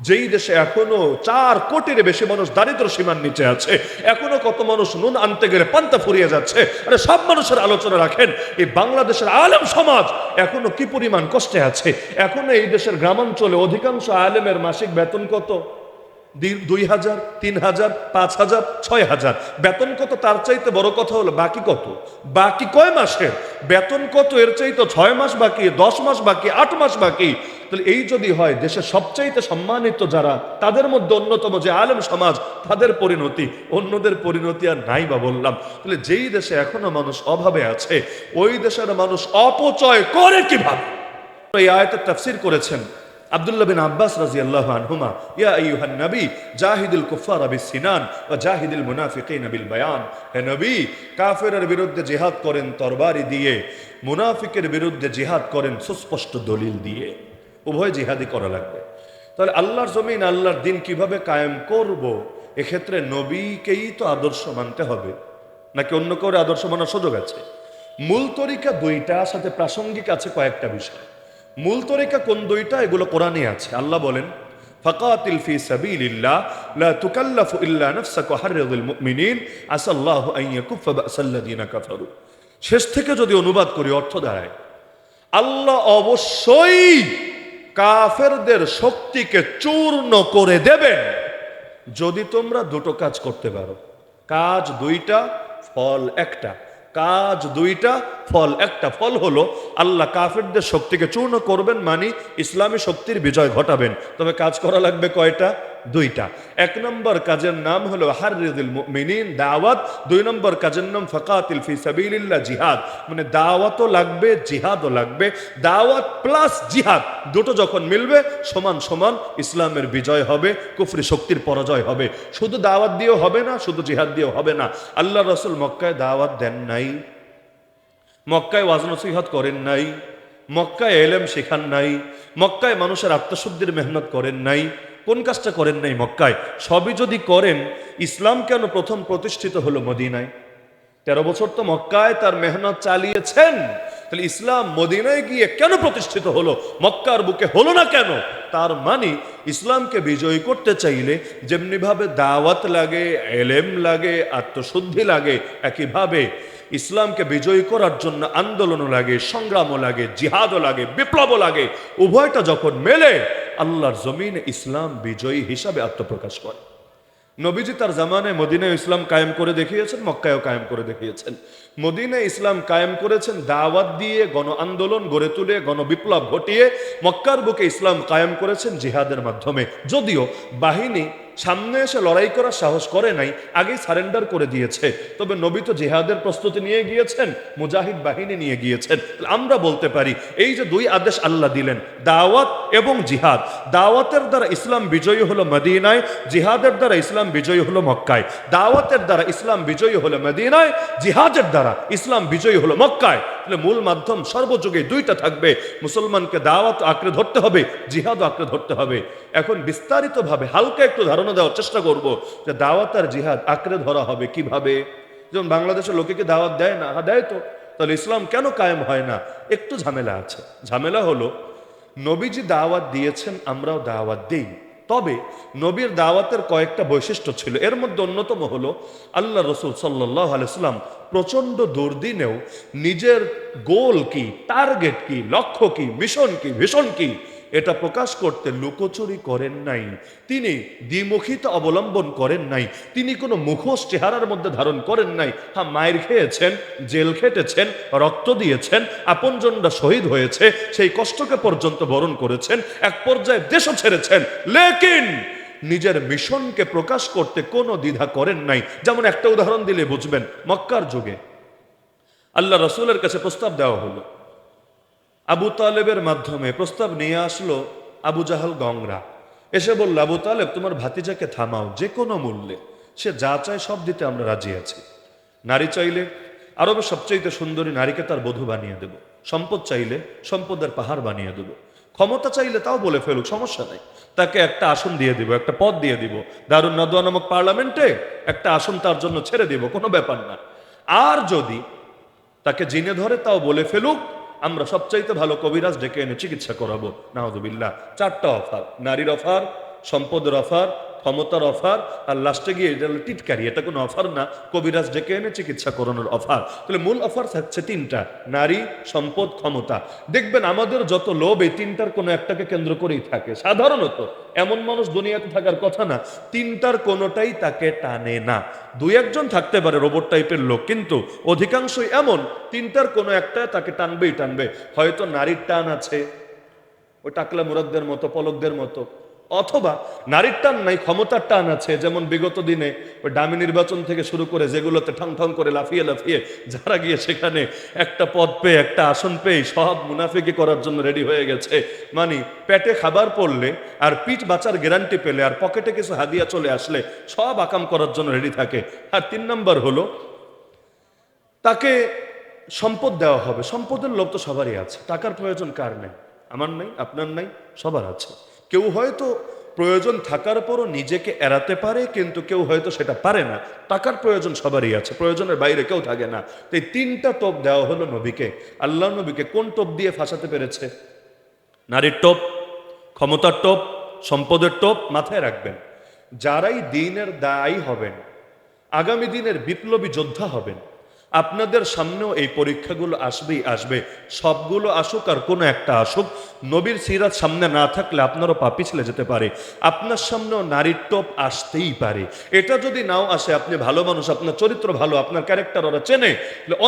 যেই দেশে এখনো 4 কোটির বেশি মানুষ দারিদ্র সীমার নিচে আছে, এখনো কত মানুষ নুন আনতে গেলে পান্তা ফুরিয়ে যাচ্ছে, আরে সব মানুষের আলোচনা রাখেন, এই বাংলাদেশের আলেম সমাজ এখনো কি পরিমাণ কষ্টে আছে। এখনো এই দেশের গ্রামাঞ্চলে অধিকাংশ আলেমের মাসিক বেতন কত? 2,000, 3,000, 5,000, 6,000 বেতন কত? তার চাইতে বড় কথা হলো বাকি কত, বাকি কয় মাসের বেতন কত, এর চাইতে 6 মাস বাকি, 10 মাস বাকি, 8 মাস বাকি। তাহলে এই যদি হয়, দেশের সবচাইতে সম্মানিত যারা, তাদের মধ্যে অন্যতম যে আলেম সমাজ, তাদের পরিণতি, অন্যদের পরিণতি আর নাই বা বললাম। তাহলে যেই দেশে এখনো মানুষ অভাবে আছে, ওই দেশের মানুষ অপচয় করে কিভাবে? এই আয়াতের তাফসীর করেছেন আব্দুল্লাহ বিন আব্বাস রাদিয়াল্লাহু আনহুমা, ইয়া আইয়ুহান নবী জাহিদুল কুফারা বিস-সিনান ওয়া জাহিদুল মুনাফিকিনা বিল বায়ান। হে নবী, কাফেরের বিরুদ্ধে জিহাদ করেন তরবারি দিয়ে, মুনাফিকের বিরুদ্ধে জিহাদ করেন সুস্পষ্ট দলিল দিয়ে। উভয় জিহাদই করা লাগবে। তাহলে আল্লাহর জমিন, আল্লাহর দিন কিভাবে কায়েম করব, এক্ষেত্রে নবীকেই তো আদর্শ মানতে হবে, নাকি অন্য কাউরে আদর্শ মানার সুযোগ আছে? মূল তরিকা দুইটা, সাথে প্রাসঙ্গিক আছে কয়েকটা বিষয়। মূল তরিকা কোন দুইটা? এগুলো কোরআনে আছে। আল্লাহ বলেন, ফাকাতিল ফি সাবিলিল্লাহ লা তুকাল্লাফু ইল্লা নাফসাকা হাররিল মুমিনিন আসাল্লাহু আন ইয়াকুফা বাসাল্লাযিনা কাফারু। শেষ থেকে যদি অনুবাদ করি, অর্থ দাঁড়ায় আল্লাহ অবশ্যই কাফেরদের শক্তিকে চূর্ণ করে দেবেন যদি তোমরা দুটো কাজ করতে পারো। কাজ দুইটা, ফল একটা। কাজ দুইটা, ফল একটা। ফল হলো আল্লাহ কাফেরদের শক্তিকে চূর্ণ করবেন, মানে ইসলামী শক্তির বিজয় ঘটাবেন। তবে কাজ করা লাগবে কয়টা? দুইটা। এক নম্বর কাজের নাম হলো হাররিদিল মুমিনিন, দাওয়াত। 2 নম্বর কাজের নাম ফাকাতিল ফি সাবিলিল্লাহ, জিহাদ। মানে দাওয়াতও লাগবে, জিহাদও লাগবে। দাওয়াত প্লাস জিহাদ দুটো যখন মিলবে, সমান সমান ইসলামের বিজয় হবে, কুফরি শক্তির পরাজয় হবে। শুধু দাওয়াত দিয়েও হবে না, শুধু জিহাদ দিয়েও হবে না। আল্লাহ রাসূল মক্কায় দাওয়াত দেন নাই, মক্কায় ওয়াজ নসিহত করেন নাই, মক্কায় এলেম শেখান নাই, মক্কায় মানুষের আত্মশুদ্ধির মেহনত করেন নাই। কোন কাজটা করেন নাই মক্কায়? সবই যদি করেন, ইসলাম কেন প্রথম প্রতিষ্ঠিত হলো মদিনায়? 13 বছর তো মক্কায় তার মেহনত চালিয়েছেন, তাহলে ইসলাম মদিনায় গিয়ে কেন প্রতিষ্ঠিত হলো, মক্কার বুকে হলো না কেন? তার মানে ইসলামকে বিজয়ী করতে চাইলে যেমনিভাবে দাওয়াত লাগে, এলেম লাগে, আত্মশুদ্ধি লাগে, একইভাবে ইসলামকে বিজয়ী করার জন্য আন্দোলনও লাগে, সংগ্রামও লাগে, জিহাদও লাগে, বিপ্লবও লাগে। উভয়টা যখন মেলে, আল্লাহর জমিনে ইসলাম বিজয়ী হিসাবে আত্মপ্রকাশ করে। নবীজি তার জামানায় মদিনায় ইসলাম কায়েম করে দেখিয়েছেন, মক্কায়ও কায়েম করে দেখিয়েছেন। মদিনায় ইসলাম কায়েম করেছেন দাওয়াত দিয়ে, গণ আন্দোলন গড়ে তুলে, গণ বিপ্লব ঘটিয়ে। মক্কার বুকে ইসলাম কায়েম করেছেন জিহাদের মাধ্যমে। যদিও বাহিনী সামনে এসে লড়াই করার সাহস করে নাই, আগেই সারেন্ডার করে দিয়েছে। তবে নবী তো জিহাদের প্রস্তুতি নিয়ে গিয়েছেন, মুজাহিদ বাহিনী নিয়ে গিয়েছেন। আমরা বলতে পারি এই যে 2 আদেশ আল্লাহ দিলেন, দাওয়াত এবং জিহাদ। দাওয়াতের দ্বারা ইসলাম বিজয়ী হলো মদিনায়, জিহাদের দ্বারা ইসলাম বিজয়ী হলো মক্কায়। দাওয়াতের দ্বারা ইসলাম বিজয়ী হলো মদিনায়, জিহাদের দ্বারা ইসলাম বিজয়ী হলো মক্কায়। তাহলে মূল মাধ্যম সর্বযুগে দুইটা থাকবে। মুসলমানকে দাওয়াত আঁকড়ে ধরতে হবে, জিহাদও আঁকড়ে ধরতে হবে। এখন বিস্তারিতভাবে হালকা একটু ধারণা দেওয়ার চেষ্টা করব যে দাওয়াত আর জিহাদ আঁকড়ে ধরা হবে কিভাবে। যেমন বাংলাদেশের লোকে কি দাওয়াত দেয় না? দেয় তো। তাহলে ইসলাম কেন কায়েম হয় না? একটু ঝামেলা আছে। ঝামেলা হলো, নবীজি দাওয়াত দিয়েছেন, আমরাও দাওয়াত দেই। তবে নবীর দাওয়াতের কয়েকটা বৈশিষ্ট্য ছিল। এর মধ্যে অন্যতম হলো আল্লাহ রসুল সাল্লাল্লাহু আলাইহি সাল্লাম প্রচন্ড দুর্দিনেও নিজের গোল কি, টার্গেট কি, লক্ষ্য কি, মিশন কি, ভিশন কি, এটা প্রকাশ করতে লুকোচুরি করেন নাই। তিনি দ্বিমুখিতা অবলম্বন করেন নাই। তিনি কোনো মুখোশ চেহারার মধ্যে ধারণ করেন নাই। হ্যাঁ, মায়ের খেয়েছেন, জেল খেটেছেন, রক্ত দিয়েছেন, আপনজনরা শহীদ হয়েছে, সেই কষ্টকে পর্যন্ত বরণ করেছেন, এক পর্যায়ে দেশও ছেড়েছেন। লেকিন নিজের মিশনকে প্রকাশ করতে কোনো দ্বিধা করেন নাই। যেমন একটা উদাহরণ দিলে বুঝবেন, মক্কার যুগে আল্লাহ রসুলের কাছে প্রস্তাব দেওয়া হলো, আবু তালেবের মাধ্যমে প্রস্তাব নিয়ে আসলো আবু জাহাল গংরা। এসে বলল, আবু তালেব তোমার ভাতিজাকে থামাও, যে কোনো মূল্যে, সে যা চায় সব দিতে আমরা রাজি আছি। নারী চাইলে আরবের সবচেয়ে সুন্দরী নারীকে তার বধূ বানিয়ে দেব, সম্পদ চাইলে সম্পদের পাহাড় বানিয়ে দেব, ক্ষমতা চাইলে তাও বলে ফেলুক, সমস্যা নাই, তাকে একটা আসন দিয়ে দিব, একটা পদ দিয়ে দিব, দারুন নাদওয়া নামক পার্লামেন্টে একটা আসন তার জন্য ছেড়ে দিব, কোনো ব্যাপার না। আর যদি তাকে জিনে ধরে তাও বলে ফেলুক, আমরা সবচাইতে ভালো কবিরাজ ডেকে এনে চিকিৎসা করাবো। নাউযুবিল্লাহ। 4টা অফার, নারীর অফার, সম্পদের অফার, ক্ষমতার অফার, আর লাস্টে গিয়ে এটা হলো টিটকারি। এটা কোনো অফার না, কবিরাজ ডেকে এনে চিকিৎসা করানোর অফার। তাহলে মূল অফার থাকছে তিনটা: নারী, সম্পদ, ক্ষমতা। দেখবেন আমাদের যত লোভ এই তিনটার কোনো একটাকে কেন্দ্র করেই থাকে। সাধারণত এমন মানুষ দুনিয়াতে থাকার কথা না, তিনটার কোনোটাই তাকে টানে না। দুই একজন থাকতে পারে রোবট টাইপের লোক, কিন্তু অধিকাংশই এমন তিনটার কোনো একটা তাকে টানবেই টানবে। হয়তো নারীর টান আছে, ওই টাকলা মুরাদদের মতো, পলকদের মতো, অথবা নারীর টান নাই, ক্ষমতার টান আছে। যেমন বিগত দিনে ওই ডামি নির্বাচন থেকে শুরু করে যেগুলোতে ঠং ঠং করে লাফিয়ে লাফিয়ে যারা গিয়ে সেখানে একটা পদ পেয়ে, একটা আসন পেয়ে সব মুনাফিকি করার জন্য রেডি হয়ে গেছে। মানে পেটে খাবার পড়লে আর পিঠ বাঁচার গ্যারান্টি পেলে আর পকেটে কিছু হাদিয়া চলে আসলে সব আকাম করার জন্য রেডি থাকে। আর 3 নাম্বার হলো তাকে সম্পদ দেওয়া হবে। সম্পদের লোভ তো সবারই আছে, টাকার প্রয়োজন কার নেই? আমার নাই, আপনার নাই, সবার আছে। কেউ হয়তো প্রয়োজন থাকার পরও নিজেকে এড়াতে পারে, কিন্তু কেউ হয়তো সেটা পারে না। টাকার প্রয়োজন সবারই আছে, প্রয়োজনের বাইরে কেউ থাকে না। তো এই 3টা টোপ দেওয়া হলো নবীকে। আল্লাহ নবীকে কোন টোপ দিয়ে ফাঁসাতে পেরেছে? নারীর টোপ, ক্ষমতার টোপ, সম্পদের টোপ। মাথায় রাখবেন, যারাই দ্বীনের দায়ী হবেন, আগামী দিনের বিপ্লবী যোদ্ধা হবেন, আপনাদের সামনেও এই পরীক্ষাগুলো আসবেই আসবে। সবগুলো আসুক আর কোনো একটা আসুক, নবীর সিরাত সামনে না থাকলে আপনারও পা পিছলে যেতে পারে। আপনার সামনেও নারীর টোপ আসতেই পারে। এটা যদি নাও আসে, আপনি ভালো মানুষ, আপনার চরিত্র ভালো, আপনার ক্যারেক্টার ওরা চেনে,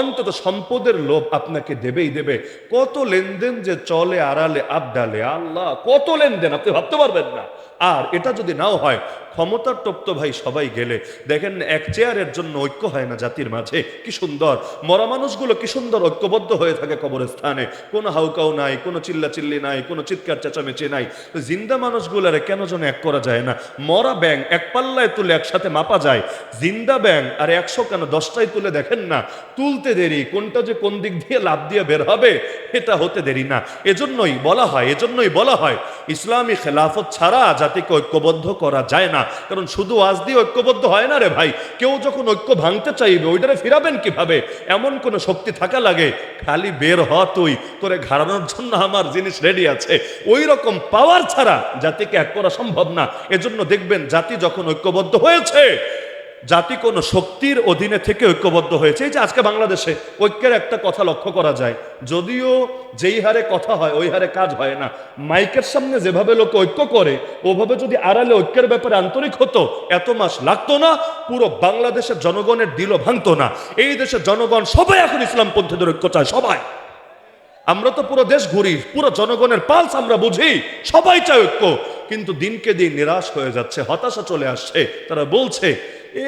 অন্তত সম্পদের লোভ আপনাকে দেবেই দেবে। কত লেনদেন যে চলে আড়ালে আবডালে, আল্লাহ কত লেনদেন আপনি ভাবতে পারবেন না। আর এটা যদি নাও হয়, ক্ষমতার টোপ তো ভাই সবাই গেলে। দেখেন এক চেয়ারের জন্য ঐক্য হয় না জাতির মাঝে। কি সুন্দর মরা মানুষগুলো, কি সুন্দর ঐক্যবদ্ধ হয়ে থাকে কবরস্থানে। কোনো হাউকাউ নাই, কোনো চিল্লাচিল্লি নাই, কোনো চিৎকার চেঁচামেচি নাই। জিন্দা মানুষগুলারে কেন যেন এক করা যায় না? মরা ব্যাং এক পাল্লায় তুলে একসাথে মাপা যায়, জিন্দা ব্যাং আর 100 কেন 10টাই তুলে দেখেন না, তুলতে দেরি, কোনটা যে কোন দিক দিয়ে লাভ দিয়ে বের হবে এটা হতে দেরি না। এজন্যই বলা হয় ইসলামী খেলাফত ছাড়া জাতিকে ঐক্যবদ্ধ করা যায় না। কারণ শুধু ওয়াজ দিয়ে ঐক্যবদ্ধ হয় না রে ভাই। কেউ যখন ঐক্য ভাঙতে চাইবে, ওইটারে ফিরাবেন কিভাবে? এমন কোন শক্তি থাকা লাগে, খালি বের হ তুই, তোরে ঘাড়ানোর জন্য আমার জিনিস রেডি আছে। ওই রকম পাওয়ার ছাড়া জাতিকে এক করা সম্ভব না। এজন্য দেখবেন জাতি যখন ঐক্যবদ্ধ হয়েছে, জাতি কোন শক্তির অধীনে থেকে ঐক্যবদ্ধ হয়েছে। এই যে আজকে বাংলাদেশে ঐক্যের একটা কথা লক্ষ্য করা যায়, যদিও যেই হারে কথা হয় ওই হারে কাজ হয় না। মাইকের সামনে যেভাবে লোক ঐক্য করে, ওভাবে যদি আড়ালে ঐক্যের ব্যাপারে আন্তরিক হতো, এত মাস লাগতো না, পুরো বাংলাদেশের জনগণের দিলও ভাঙতো না। এই দেশের জনগণ সবাই এখন ইসলামপন্থীদের ঐক্য চায়, সবাই। আমরা তো পুরো দেশ ঘুরি, পুরো জনগণের পালস আমরা বুঝি, সবাই চায় ঐক্য। কিন্তু দিনকে দিন নিরাশ হয়ে যাচ্ছে, হতাশা চলে আসছে। তারা বলছে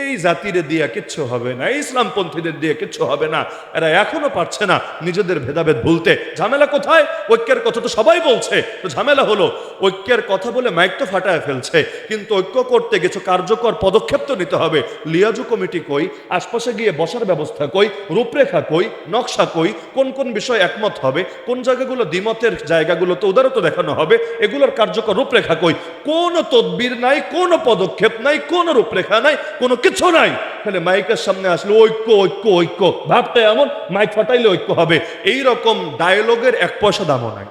এই জাতিরে দিয়া কিচ্ছু হবে না, ইসলামপন্থীদের দিয়ে কিচ্ছু হবে না। এরা এখনো পারছে না নিজেদের ভেদাভেদ ভুলতে। ঝামেলা কোথায়? ঐক্যের কথা তো সবাই বলছে, তো ঝামেলা হলো ঐক্যের কথা বলে মাইক তো ফাটায় ফেলছে, কিন্তু ঐক্য করতে কিছু কার্যকর পদক্ষেপ তো নিতে হবে। লিয়াজু কমিটি কই? আশপাশে গিয়ে বসার ব্যবস্থা কই? রূপরেখা কই? নকশা কই? কোন কোন বিষয় একমত হবে? কোন জায়গাগুলো দ্বিমতের জায়গাগুলো তো উদারতা দেখানো হবে? এগুলোর কার্যকর রূপরেখা কই? কোন তদবির নাই, কোন পদক্ষেপ নাই, কোন রূপরেখা নাই, কোনো কিছু নাই। তাহলে মাইকের সামনে আসলে ঐক্য ঐক্য ঐক্য ভাবটা এমন, মাইক ফাটাইলে ঐক্য হবে, এই রকম ডায়লগের 1 পয়সা দামও নাই।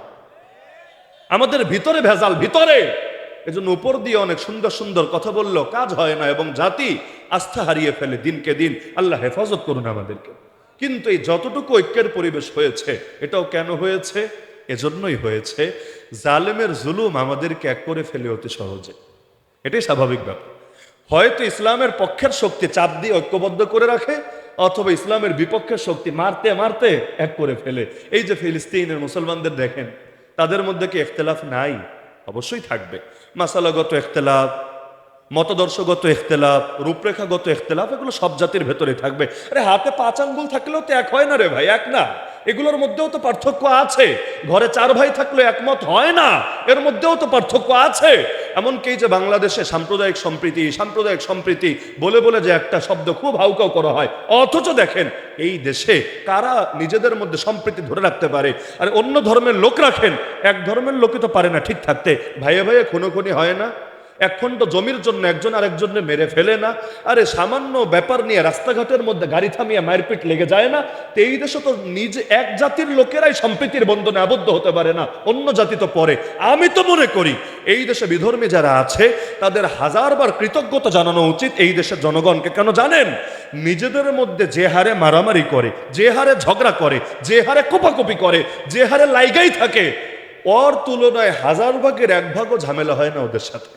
আমাদের ভিতরে ভেজাল, ভিতরে। এজন্য উপর দিয়ে অনেক সুন্দর সুন্দর কথা বললেও কাজ হয় না, এবং জাতি আস্থা হারিয়ে ফেলে দিনকে দিন। আল্লাহ হেফাজত করুন আমাদেরকে। কিন্তু এই যতটুকু ঐক্যের পরিবেশ হয়েছে, এটাও কেন হয়েছে? এজন্যই হয়েছে জালেমের জুলুম আমাদেরকে এক করে ফেলে অতি সহজে। এটাই স্বাভাবিক ব্যাপার। হয়তো ইসলামের পক্ষের শক্তি চাপ দিয়ে ঐক্যবদ্ধ করে রাখে, অথবা ইসলামের বিপক্ষের শক্তি মারতে মারতে এক করে ফেলে। এই যে ফিলিস্তিনের মুসলমানদের দেখেন, তাদের মধ্যে কি ইখতিলাফ নাই? অবশ্যই থাকবে। মাসালাগত ইখতিলাফ, মতদর্শগত ইখতিলাফ, রূপরেখাগত ইখতিলাফ, এগুলো সব জাতির ভেতরে থাকবে। আরে হাতে 5 আঙ্গুল থাকলেও তো এক হয় না রে ভাই, এক না। এগুলোর মধ্যেও তো পার্থক্য আছে। ঘরে 4 ভাই থাকলে একমত হয় না, এর মধ্যেও তো পার্থক্য আছে। এমনকি যে বাংলাদেশে সাম্প্রদায়িক সম্প্রীতি বলে বলে যে একটা শব্দ খুব হাউকাউ করা হয়, অথচ দেখেন এই দেশে কারা নিজেদের মধ্যে সম্প্রীতি ধরে রাখতে পারে? আর অন্য ধর্মের লোক রাখেন, এক ধর্মের লোকে তো পারে না ঠিক থাকতে। ভাইয়ে ভাইয়ে খুনোখুনি হয় না, এক খণ্ড জমির জন্য একজন আরেকজনের মেরে ফেলে না? আরে সামান্য ব্যাপার নিয়ে রাস্তাঘাটের মধ্যে গাড়ি থামিয়ে মারপিট লেগে যায় না? তো এই দেশে তো নিজে এক জাতির লোকেরাই সম্প্রীতির বন্ধনে আবদ্ধ হতে পারে না, অন্য জাতি তো পরে। আমি তো মনে করি এই দেশে বিধর্মী যারা আছে তাদের হাজারবার কৃতজ্ঞতা জানানো উচিত এই দেশের জনগণকে। কেন জানেন? নিজেদের মধ্যে যে হারে মারামারি করে, যে হারে ঝগড়া করে, যে হারে কোপাকুপি করে, যে হারে লাইগাই থাকে, ওর তুলনায় হাজার ভাগের এক ভাগও ঝামেলা হয় না ওদের সাথে।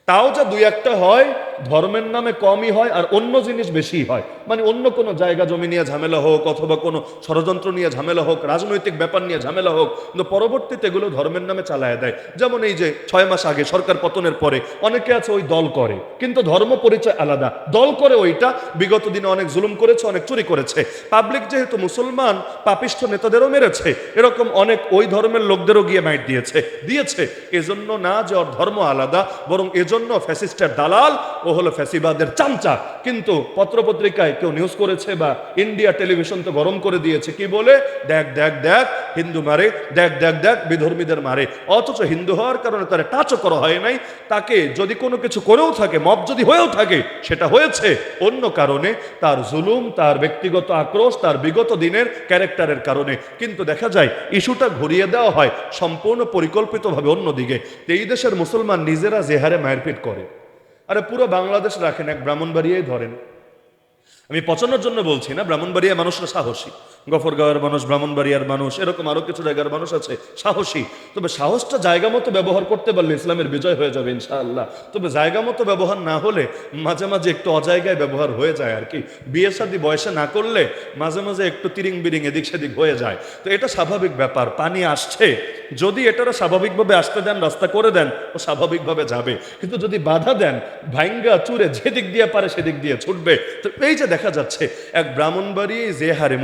তাও যা দুই একটা হয়, ধর্মের নামে কমই হয়, আর অন্য জিনিস বেশি হয়। মানে অন্য কোনো জায়গা জমি নিয়ে ঝামেলা হোক, অথবা কোনো ষড়যন্ত্র নিয়ে ঝামেলা হোক, রাজনৈতিক ব্যাপার নিয়ে ঝামেলা হোক, কিন্তু পরবর্তীতে এগুলো ধর্মের নামে চালায় দেয়। যেমন এই যে 6 মাস আগে সরকার পতনের পরে অনেকে আছে ওই দল করে, কিন্তু ধর্ম পরিচয় আলাদা, দল করে ওইটা। বিগত দিনে অনেক জুলুম করেছে, অনেক চুরি করেছে। পাবলিক যেহেতু মুসলমান, পাপিষ্ঠ নেতাদেরও মেরেছে, এরকম অনেক ওই ধর্মের লোকদেরও গিয়ে মাইট দিয়েছে। এজন্য না যে ওর ধর্ম আলাদা, বরং এজন্য ফ্যাসিস্টের দালাল, ও হলো ফ্যাসিবাদের চামচা। কিন্তু পত্রপত্রিকায় কেউ নিউজ করেছে বা ইন্ডিয়া টেলিভিশন তো গরম করে দিয়েছে, কি বলে? দেখ দেখ দেখ হিন্দু মারে, দেখ দেখ দেখ বিধর্মীদের মারে। অথচ হিন্দু হওয়ার কারণে তার টাচও করা হয় নাই। তাকে যদি কোনো কিছু করেও থাকে, মব যদি হয়েও থাকে, সেটা হয়েছে অন্য কারণে, তার জুলুম, তার ব্যক্তিগত আক্রোশ, তার বিগত দিনের ক্যারেক্টারের কারণে। কিন্তু দেখা যায় ইস্যুটা ঘুরিয়ে দেওয়া হয় সম্পূর্ণ পরিকল্পিতভাবে অন্যদিকে। এই দেশের মুসলমান নিজেরা যে হারে মারপিট করে, আরে পুরো বাংলাদেশ রাখেন, এক ব্রাহ্মণবাড়িয়াই ধরেন। আমি পচানোর জন্য বলছি না, ব্রাহ্মণবাড়িয়া মানুষরা সাহসী, গফরগাঁওয়ের মানুষ, ব্রাহ্মণবাড়িয়ার মানুষ, এরকম আরো কিছু জায়গার মানুষ আছে সাহসী। তবে সাহসটা জায়গা মতো ব্যবহার করতে পারলে ইসলামের বিজয় হয়ে যাবে ইনশাআল্লাহ। তবে জায়গা মতো ব্যবহার না হলে মাঝে মাঝে একটু অজায়গায় ব্যবহার হয়ে যায় আর কি। বিয়ে শাদী বয়সে না করলে মাঝে মাঝে একটু তিরিং বিরিং এদিক সেদিক হয়ে যায়। তো এটা স্বাভাবিক ব্যাপার। পানি আসছে, যদি এটারা স্বাভাবিকভাবে আসতে দেন, রাস্তা করে দেন, ও স্বাভাবিকভাবে যাবে। কিন্তু যদি বাধা দেন, ভাঙ্গা চুরে যেদিক দিয়ে পারে সেদিক দিয়ে ছুটবে। তো এই যে দেখা যাচ্ছে এক ব্রাহ্মণবাড়ি যে হারে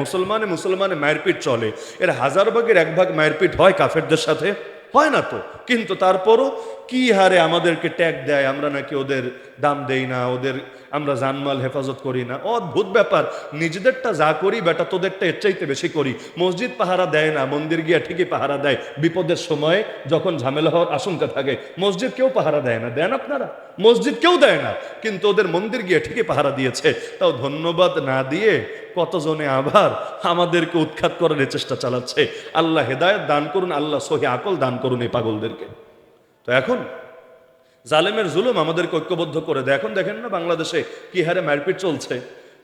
মুসলমানে মারপিট চলে, এর হাজার ভাগের এক ভাগ মারপিট হয় কাফেরদের সাথে, হয় না তো? কিন্তু তারপরও কি হারে আমাদেরকে ট্যাগ দেয়, আমরা নাকি ওদের দাম দেই না, ওদের আমরা জানমাল হেফাজত করি না। অদ্ভুত ব্যাপার। নিজেদেরটা যা করি বেটা, তোদেরটা এর চাইতে বেশি করি। মসজিদ পাহারা দেয় না, মন্দির গিয়া ঠিকই পাহারা দেয় বিপদের সময়ে, যখন ঝামেলা হওয়ার আশঙ্কা থাকে। মসজিদ কেউ পাহারা দেয় না, দেন আপনারা? মসজিদ কেউ দেয় না, কিন্তু ওদের মন্দির গিয়ে ঠিকই পাহারা দিয়েছে। তাও ধন্যবাদ না দিয়ে কতজনে আবার আমাদেরকে উৎখাত করার চেষ্টা চালাচ্ছে। আল্লাহ হেদায়েত দান করুন, আল্লাহ সহি আকল দান করুন এই পাগলদেরকে। তো এখন জালেমের জুলুম আমাদেরকে ঐক্যবদ্ধ করে দেয়। এখন দেখেন না বাংলাদেশে কি হারে মারপিট চলছে।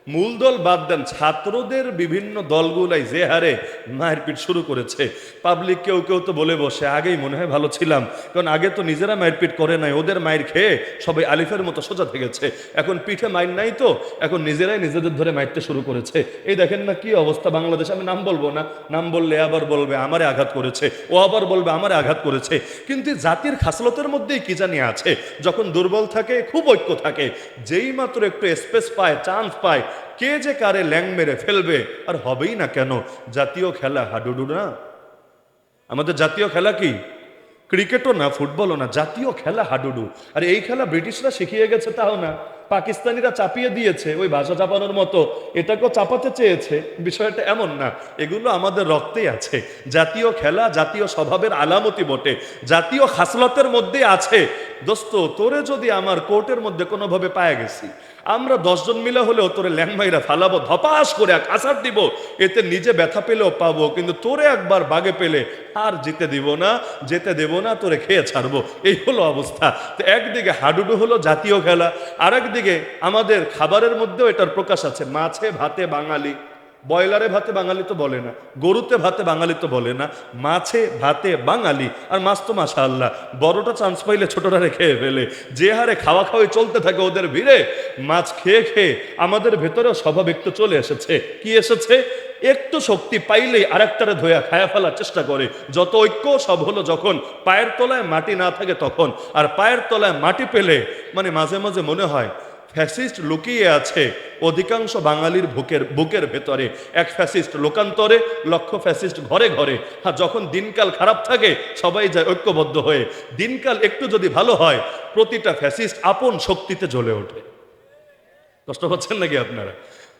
মূল দল বাদ দেন, ছাত্রদের বিভিন্ন দলগুলাই যে হারে মারপিট শুরু করেছে। পাবলিক কেউ কেউ তো বলে বসে, আগেই মনে হয় ভালো ছিলাম, কারণ আগে তো নিজেরা মারপিট করে নাই, ওদের মায়ের খেয়ে সবাই আলিফের মতো সোজা থেকেছে। এখন পিঠে মাইর নাই তো, এখন নিজেরাই নিজেদের ধরে মারতে শুরু করেছে। এই দেখেন না কি অবস্থা বাংলাদেশ। আমি নাম বলবো না, নাম বললে আবার বলবে আমারে আঘাত করেছে, ও আবার বলবে আমারে আঘাত করেছে। কিন্তু জাতির খাসলতের মধ্যেই কি জানি আছে, যখন দুর্বল থাকে খুব ঐক্য থাকে, যেই মাত্র একটু স্পেস পায়, চান্স পায়, কে যে কারে ল্যাং মেরে ফেলবে। আর হবেই না কেন? জাতীয় খেলা হাডুডু না? আমাদের জাতীয় খেলা কি? ক্রিকেটও না, ফুটবলও না, জাতীয় খেলা হাডুডু। আর এই খেলা ব্রিটিশরা শিখিয়ে গেছে তাও না, পাকিস্তানিরা চাপিয়ে দিয়েছে ওই ভাষা চাপানোর মতো, এটাকেও চাপাতে চেয়েছে। বিষয়টা এমন না, এগুলো আমাদের রক্তেই আছে। জাতীয় খেলা জাতীয় স্বভাবের আলামতি বটে, জাতীয় খাসলতের মধ্যে আছে। দোস্ত, তোরে যদি আমার কোর্টের মধ্যে কোনোভাবে পায়ে গেছি, আমরা 10 জন মিলে হলেও তোরে ল্যাংমাইরা ফালাবো, ধপাস করে এক আছাড় দিব, এতে নিজে ব্যথা পেলেও পাবো, কিন্তু তোরে একবার বাগে পেলে আর যেতে দিব না, যেতে দেব না, তোরে খেয়ে ছাড়বো। এই হলো অবস্থা। তো একদিকে হাডুডু হলো জাতীয় খেলা, আর একদিকে আমাদের খাবারের মধ্যেও এটার প্রকাশ আছে। মাছে ভাতে বাঙালি, ব্রয়লারে ভাতে বাঙালি তো বলে না, গরুতে ভাতে বাঙালি তো বলে না, মাছে ভাতে বাঙালি। আর মাছ তো মাশাআল্লাহ বড়টা চান্স পাইলে ছোটটা খেয়ে ফেলে। যে হারে খাওয়া খাওয়াই চলতে থাকে ওদের ভিড়ে, মাছ খেয়ে খেয়ে আমাদের ভেতরেও স্বভাব একটু চলে এসেছে। কি এসেছে? একটু শক্তি পাইলেই আরেকটারে ধোয়া খায়া ফেলার চেষ্টা করে। যত ঐক্য সব হলো যখন পায়ের তলায় মাটি না থাকে তখন। আর পায়ের তলায় মাটি পেলে মানে মাঝে মাঝে মনে হয় ফ্যাসিস্ট লুকিয়ে আছে অধিকাংশ বাঙালির বুকের ভেতরে। এক ফ্যাসিস্ট লোকান্তরে, লক্ষ ফ্যাসিস্ট ঘরে ঘরে। আর যখন দিনকাল খারাপ থাকে সবাই যায় ঐক্যবদ্ধ হয়ে। দিনকাল একটু যদি ভালো হয়, প্রতিটা ফ্যাসিস্ট আপন শক্তিতে জ্বলে ওঠে। কষ্ট পাচ্ছেন নাকি আপনারা?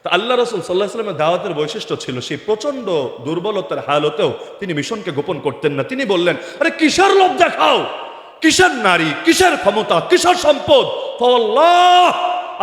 তা আল্লাহ রাসূল সাল্লাল্লাহু আলাইহি ওয়াসাল্লামের দাওয়াতের বৈশিষ্ট্য ছিল সেই প্রচন্ড দুর্বলতার হালতেও তিনি মিশনকে গোপন করতেন না। তিনি বললেন, আরে কিসের লোভ দেখাও? কিসের নারী, কিসের ক্ষমতা, কিসের সম্পদ? আল্লাহ,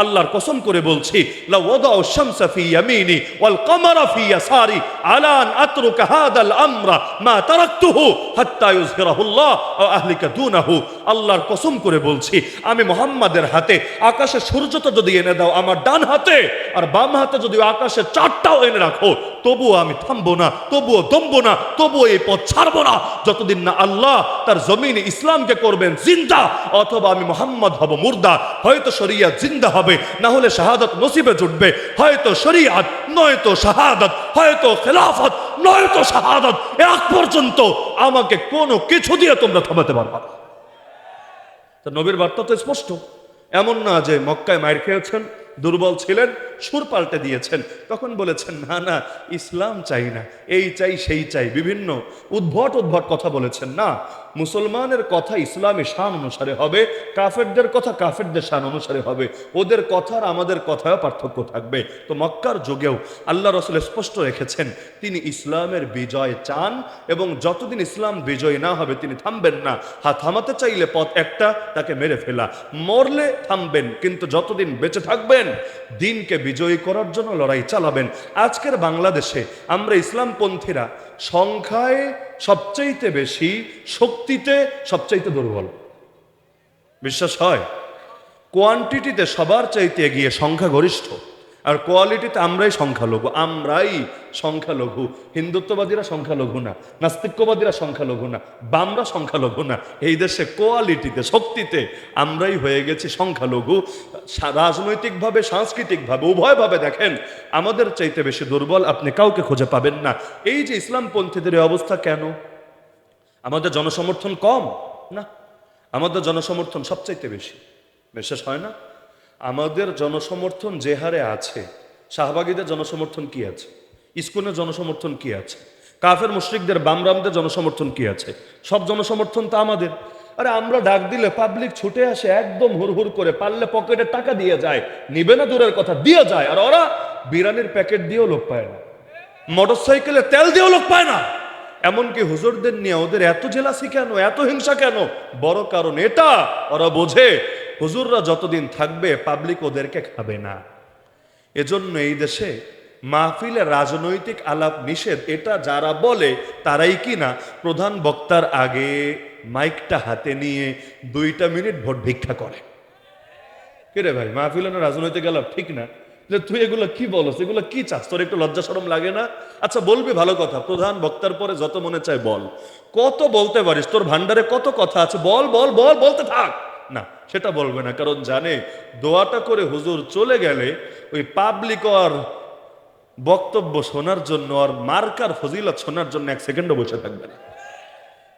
আল্লাহর কসম করে বলছি, লা ওয়াদাউ শামসা ফি ইয়ামিনি ওয়াল কামারা ফি ইয়াসারি আলা আন আতরুকা হাদাল আমরা মা তারাকতুহু হাত্তা ইউযহিরাহুল্লাহ ওয়া আহলিকা দুনাহু। আল্লাহর কসম করে বলছি, আমি মুহাম্মাদের হাতে আকাশের সূর্যটা যদি এনে দাও আমার ডান হাতে, আর বাম হাতে যদি আকাশের চারটাও এনে রাখো, তবুও আমি থামবো না, তবুও দমবো না, তবুও এই পথ ছাড়বো না, যতদিন না আল্লাহ তার জমিনে ইসলামকে করবেন জিন্দা, অথবা আমি মুহাম্মদ হব মুর্দা। হয়তো শরিয়াত জিন্দা হবে, না হলে শাহাদাত নসিবে জুটবে। হয়তো শরিয়াত, নয়তো শাহাদাত, হয়তো খেলাফত, নয়তো শাহাদাত। এক পর্যন্ত আমাকে কোনো কিছু দিয়ে তোমরা থামাতে পারবা না। তো নবীর বার্তা তো স্পষ্ট। এমন না যে মক্কায় মাইর খেয়েছেন, দুর্বল ছিলেন, সুর পাল্টে দিয়েছেন, তখন বলেছেন না না ইসলাম চাই না, এই চাই সেই চাই, বিভিন্ন উদ্ভট উদ্ভট কথা বলেছেন। না, মুসলমানের কথা ইসলামী শান অনুসারে হবে, কাফেরদের কথা কাফেরদের শান অনুসারে হবে। ওদের কথা আর আমাদের কথায় পার্থক্য থাকবে। তো মক্কার যুগেও আল্লাহ রাসূল স্পষ্ট রেখেছেন তিনি ইসলামের বিজয় চান, এবং যতদিন ইসলাম বিজয় না হবে তিনি থামবেন না। থামাতে চাইলে পথ একটা, তাকে মেরে ফেলা। মরলে থামবেন, কিন্তু যতদিন বেঁচে থাকবেন দিনকে বিজয়ী করার জন্য লড়াই চালাবেন। আজকের বাংলাদেশে আমরা ইসলামপন্থীরা সংখ্যায় সবচাইতে বেশি, শক্তিতে সবচাইতে দুর্বল। বিশ্বাস হয়? কোয়ান্টিটিতে সবার চাইতে এগিয়ে সংখ্যাগরিষ্ঠ, আর কোয়ালিটিতে আমরাই সংখ্যালঘু। আমরাই সংখ্যালঘু। হিন্দুত্ববাদীরা সংখ্যালঘু না, নাস্তিক্যবাদীরা সংখ্যালঘু না, বামরা সংখ্যালঘু না। এই দেশে কোয়ালিটিতে, শক্তিতে আমরাই হয়ে গেছি সংখ্যালঘু। রাজনৈতিকভাবে, সাংস্কৃতিকভাবে, উভয়ভাবে দেখেন আমাদের চাইতে বেশি দুর্বল আপনি কাউকে খুঁজে পাবেন না। এই যে ইসলামপন্থীদের অবস্থা কেন? আমাদের জনসমর্থন কম না, আমাদের জনসমর্থন সবচাইতে বেশি। বিশ্বাস হয় না? আমাদের জনসমর্থন যে হারে আছে, শাহবাগীদের জনসমর্থন কি আছে, ইসকনের জনসমর্থন কি আছে, কাফের মুশরিকদের, বামরামদের জনসমর্থন কি আছে? সব জনসমর্থন তো আমাদের। আরে আমরা ডাক দিলে পাবলিক ছুটে আসে একদম হুড়হুড় করে, পারলে পকেটে টাকা দিয়ে যায়, নিবে না দূরের কথা, দিয়ে যায়। আর ওরা বিরিয়ানির প্যাকেট দিয়েও লোক পায় না, মোটরসাইকেলে তেল দিয়েও লোক পায় না। এমনকি হুজুরদের নিয়ে ওদের এত জেলাসি কেন, এত হিংসা কেন? বড় কারণ এটা, ওরা বোঝে হুজুররা যতদিন থাকবে পাবলিক ওদেরকে খাবে না। এজন্য এই দেশে মাহফিলে রাজনৈতিক আলাপ নিষেধ, এটা যারা বলে তারাই কিনা প্রধান বক্তার আগে মাইকটা হাতে নিয়ে 2 মিনিট ভোট ভিক্ষা করে। কিরে ভাই, মাহফিলে না রাজনৈতিক আলাপ, ঠিক না? তুই এগুলো কি বলস, এগুলো কি চাস? তোর একটু লজ্জা শরম লাগে না? আচ্ছা বলবি, ভালো কথা, প্রধান বক্তার পরে যত মনে চায় বল, কত বলতে পারিস, তোর ভান্ডারে কত কথা আছে, বল বল বল, বলতে থাক। না, সেটা বলবে না, কারণ জানে দোয়াটা করে হুজুর চলে গেলে ওই পাবলিক আর বক্তব্য শোনার জন্য, আর মার্কার ফজিলত শোনার জন্য 1 সেকেন্ডও বসে থাকবে না।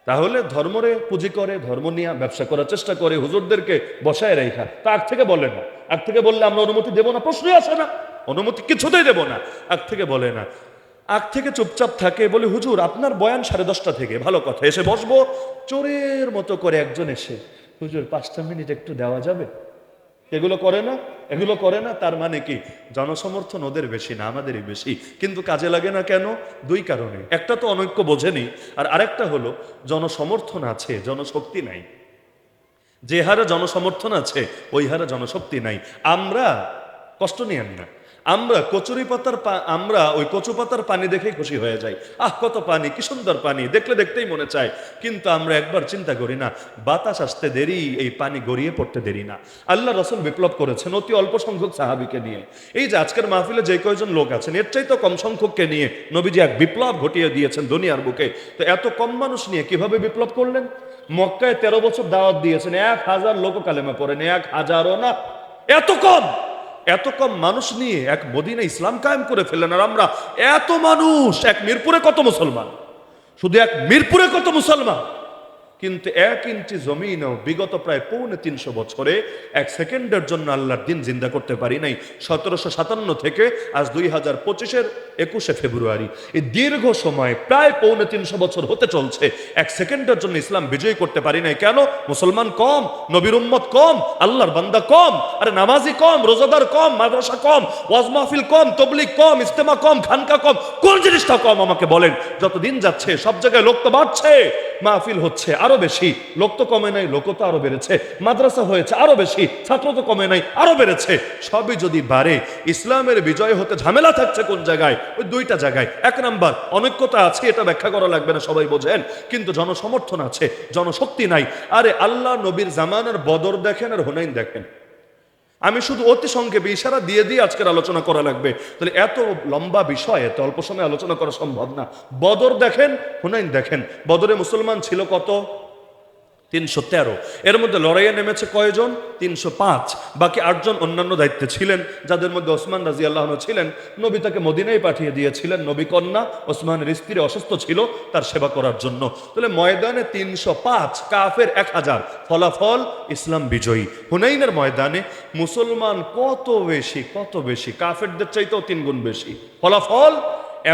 তাহলে ধর্মরে পুঁজি করে, ধর্ম নিয়ে ব্যবসা করার চেষ্টা করে, হুজুরদেরকে বসায় রেখা। তার থেকে বলে না, আগ থেকে বললে আমরা অনুমতি দেব না, প্রশ্নই আসে না, অনুমতি কিছুতেই দেব না। আগ থেকে বলে না, আগ থেকে চুপচাপ থাকে, বলে হুজুর আপনার বয়ান 10:30 থেকে, ভালো কথা, এসে বসবো। চোরের মতো করে একজন এসে, হুজুর 5টা মিনিট একটু দেওয়া যাবে? এগুলো করে না, এগুলো করে না। তার মানে কি জনসমর্থন ওদের বেশি না, আমাদেরই বেশি। কিন্তু কাজে লাগে না কেন? 2 কারণে। একটা তো অনৈক্য বোঝেনি, আর আরেকটা হলো জনসমর্থন আছে, জনশক্তি নাই। যে হারে জনসমর্থন আছে ওই হারে জনশক্তি নাই। আমরা কষ্ট নিয়েন না, আমরা আমরা ওই কচু পাতার পানি দেখেই খুশি হয়ে যাই। আহ কত পানি, কি সুন্দর পানি, দেখলে দেখতেই মনে চায়। কিন্তু আমরা একবার চিন্তা করি না, বাতাস আসতে দেরি, এই পানি গড়িয়ে পড়তে দেরি না। আল্লাহ রাসূল বিপ্লব করেছেন অতি অল্প সংখ্যক সাহাবীকে নিয়ে। এই যে আজকের মাহফিলে যে কয়জন লোক আছেন, এর চাইতে কম সংখ্যককে নিয়ে নবীজি এক বিপ্লব ঘটিয়ে দিয়েছেন দুনিয়ার বুকে। তো এত কম মানুষ নিয়ে কিভাবে বিপ্লব করলেন? মক্কায় 13 বছর দাওয়াত দিয়েছেন, 1000 লোক কালেমা পড়েন, 1000ও না, এত কম মানুষ নিয়ে এক মদিনা ইসলাম কায়েম করে ফেললেন। আর আমরা এত মানুষ, এক মিরপুরে কত মুসলমান, শুধু এক মিরপুরে কত মুসলমান, কিন্তু 1 ইঞ্চি জমিনও বিগত প্রায় 350 বছরে 1 সেকেন্ডের জন্য আল্লাহর দিন জিন্দা করতে পারি নাই। 1757 থেকে আজ 2025-এর 21শে ফেব্রুয়ারি, এই দীর্ঘ সময় প্রায় 350 বছর হতে চলছে, 1 সেকেন্ডের জন্য ইসলাম বিজয় করতে পারি নাই। কেন? মুসলমান কম, নবীর উম্মত কম, আল্লাহর বান্দা কম, আরে নামাজি কম, রোজাদার কম, মাদ্রাসা কম, ওয়াজ মাহফিল কম, তবলিগ কম, ইজতেমা কম, খানকা কম, কোন জিনিসটা কম আমাকে বলেন? যত দিন যাচ্ছে সব জায়গায় লোক তো বাড়ছে, মাহফিল হচ্ছে, আরো বেশি, লোক তো কমে নাই, লোক তো আরো বেড়েছে, মাদ্রাসা হয়েছে আরো বেশি, ছাত্র তো কমে নাই আরো বেড়েছে। সবই যদি বাড়ে, ইসলামের বিজয় হতে ঝামেলা থাকছে কোন জায়গায়? ওই দুইটা জায়গায়। এক নাম্বার, অনৈক্যতা আছে, এটা ব্যাখ্যা করা লাগবে না, সবাই বোঝেন, কিন্তু জনসমর্থন আছে, জনশক্তি নাই। আরে আল্লাহ নবীর জামানার বদর দেখেন আর হুনাইন দেখেন। আমি শুধু অতি সংক্ষেপে ইশারা দিয়ে দিয়ে আজকের আলোচনা করা লাগবে, তাহলে এত লম্বা বিষয় এত অল্প সময় আলোচনা করা সম্ভব না। বদর দেখেন, হুনাইন দেখেন। বদরে মুসলমান ছিল কত? 313। এর মধ্যে লড়াইয়ে নেমেছে কয়জন? 305। বাকি 8 জন অন্যান্য দায়িত্বে ছিলেন, যাদের মধ্যে ওসমান রাদিয়াল্লাহু আনহু ছিলেন। নবী তাকে মদিনায় পাঠিয়ে দিয়েছিলেন, নবী কন্যা ওসমানের স্ত্রী অসুস্থ ছিল, তার সেবা করার জন্য। তাহলে ময়দানে 305, কাফের 1000, ফলাফল ইসলাম বিজয়ী। হুনাইনের ময়দানে মুসলমান কত বেশি, কত বেশি, কাফেরদের চাইতেও 3 গুণ বেশি। ফলাফল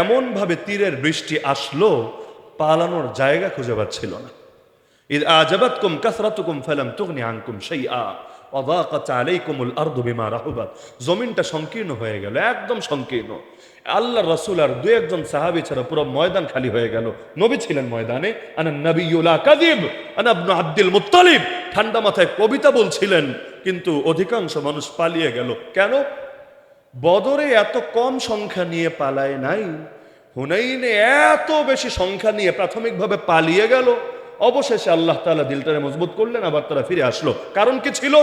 এমন ভাবে তীরের বৃষ্টি আসলো, পালানোর জায়গা খুঁজে পাচ্ছিল না। إذ أعجبتكم كثرتكم فلم تغن عنكم شيئا وضاقت عليكم الأرض بما رحبت। জমিনটা সংকীর্ণ হয়ে গেল, একদম সংকীর্ণ। আল্লাহর রাসূল আর দুই একজন সাহাবী ছাড়া পুরো ময়দান খালি হয়ে গেল। নবী ছিলেন ময়দানে, আনা নবিয়্যু লা কাযিব আনা ইবনু আব্দুল মুত্তালিব, ঠান্ডা মাথায় কবিতা বলছিলেন, কিন্তু অধিকাংশ মানুষ পালিয়ে গেল। কেন? বদরে এত কম সংখ্যা নিয়ে পালায় নাই, হুনাইনে এত বেশি সংখ্যা নিয়ে প্রাথমিকভাবে পালিয়ে গেল। অবশেষে আল্লাহ তাআলা দিলটারে মজবুত করলেন, আবার তারা ফিরে আসলো। কারণ কি ছিল?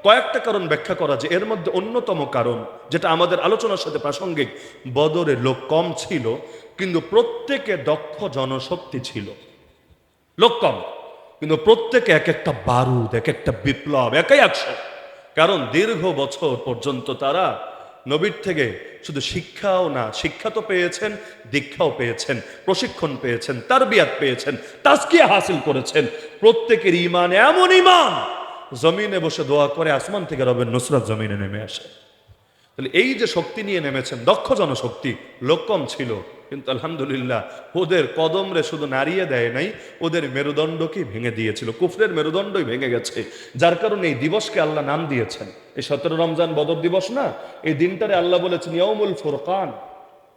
কয়েকটা কারণ ব্যাখ্যা করা যায়। এর মধ্যে অন্যতম কারণ, যেটা আমাদের আলোচনার সাথে প্রাসঙ্গিক, বদরে লোক কম ছিল, কিন্তু প্রত্যেকে দক্ষ জনশক্তি ছিল। লোক কম, কিন্তু প্রত্যেকে এক একটা বারুদ, এক একটা বিপ্লব, একাই 100। কারণ দীর্ঘ বছর পর্যন্ত তারা নবীর থেকে শুধু শিক্ষাও না, শিক্ষা তো পেয়েছেন, দীক্ষাও পেয়েছেন, প্রশিক্ষণ পেয়েছেন, তারবিয়াত পেয়েছেন, তাজকিয়া হাসিল করেছেন। প্রত্যেকের ঈমান এমন ঈমান, জমিনে বসে দোয়া করে আসমান থেকে রবের নুসরাত জমিনে নেমে আসে। তাহলে এই যে শক্তি নিয়ে নেমেছেন, দক্ষ জনশক্তি, লোক কম ছিল, কিন্তু আলহামদুলিল্লাহ ওদের কদমরে শুধু নাড়িয়ে দেয় নাই, ওদের মেরুদণ্ডকে ভেঙে দিয়েছিল। কুফরের মেরুদণ্ডই ভেঙে গেছে, যার কারণে এই দিবসকে আল্লাহ নাম দিয়েছেন। এই 17 রমজান বদর দিবস না, এই দিনটারে আল্লাহ বলেছেন ইয়াউমুল ফুরকান।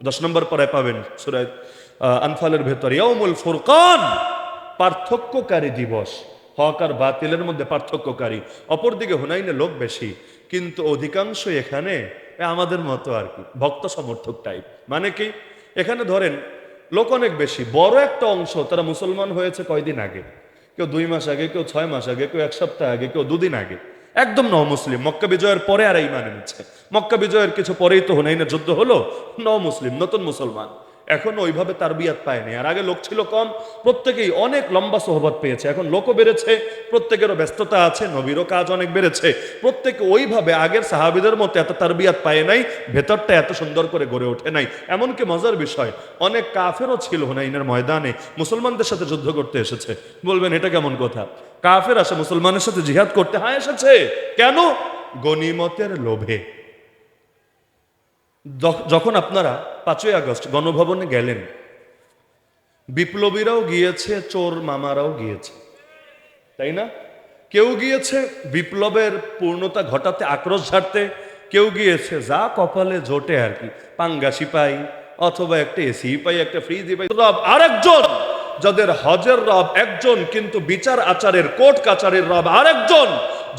10 নম্বর পরে পাবেন সূরা আনফালের ভেতর, ইয়াউমুল ফুরকান, পার্থক্যকারী দিবস, হক আর বাতিলের মধ্যে পার্থক্যকারী। অপরদিকে হুনাইনে লোক বেশি, কিন্তু অধিকাংশ এখানে আমাদের মতো আর কি, ভক্ত সমর্থক টাইপ। মানে কি? এখানে ধরেন লোক অনেক বেশি, বড় একটা অংশ তারা মুসলমান হয়েছে কয়দিন আগে, কেউ 2 মাস আগে, কেউ 6 মাস আগে, কেউ 1 সপ্তাহ আগে, কেউ 2 দিন আগে, একদম নও মুসলিম। মক্কা বিজয়ের পরে আর ঈমান এনেছে। মক্কা বিজয়ের কিছু পরেই তো হুনাইনের যুদ্ধ হলো, নও মুসলিম, নতুন মুসলমান, এখন ওইভাবে তারবিয়াত পায়নি। আর আগে লোক ছিল কম, প্রত্যেকেই অনেক লম্বা সোহবত পেয়েছে। এখন লোকও বেড়েছে, প্রত্যেকেরও ব্যস্ততা আছে, নবীরও কাজ অনেক বেড়েছে, প্রত্যেকে ওইভাবে আগের সাহাবীদের মতো এত তারবিয়াত পায় নাই, ভেতরটা এত সুন্দর করে গড়ে ওঠে নাই। এমনকি মজার বিষয়, অনেক কাফেরও ছিল হুনাইনের ময়দানে, মুসলমানদের সাথে যুদ্ধ করতে এসেছে। বলবেন এটা কেমন কথা? কাফের আসে মুসলমানের সাথে জিহাদ করতে? হ্যাঁ এসেছে। কেন? গনিমতের লোভে। যখন আপনারা 5ই আগস্ট গণভবনে গেলেন, বিপ্লবীরাও গিয়েছে, চোর মামারাও গিয়েছে, তাই না? কেউ গিয়েছে বিপ্লবের পূর্ণতা ঘটাতে, আক্রোশ ঝাড়তে, কেউ গিয়েছে যা কপালে জোটে আর কি, পাঙ্গা সিপাই অথবা একটা এসি পাই, একটা ফ্রিজি পাই। রব আরেকজন, যাদের হজের রব একজন, কিন্তু বিচার আচারের কোর্ট কাচারের রব আরেকজন,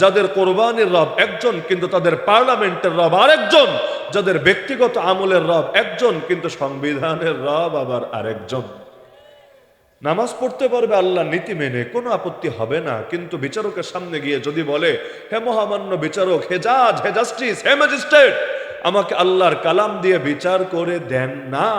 যাদের কোরবানির রব একজন, কিন্তু তাদের পার্লামেন্টের রব আরেকজন, যাদের ব্যক্তিগত আমলের রব একজন, কিন্তু সংবিধানের রব আবার আরেকজন। নামাজ পড়তে পারবে আল্লাহ নীতি মেনে, কোনো আপত্তি হবে না, কিন্তু বিচারকের সামনে গিয়ে যদি বলে, হে মহামান্য বিচারক, হে জাজ, হে জাস্টিস, হে ম্যাজিস্ট্রেট, আমাকে আল্লাহর কালাম দিয়ে বিচার করে দেন না,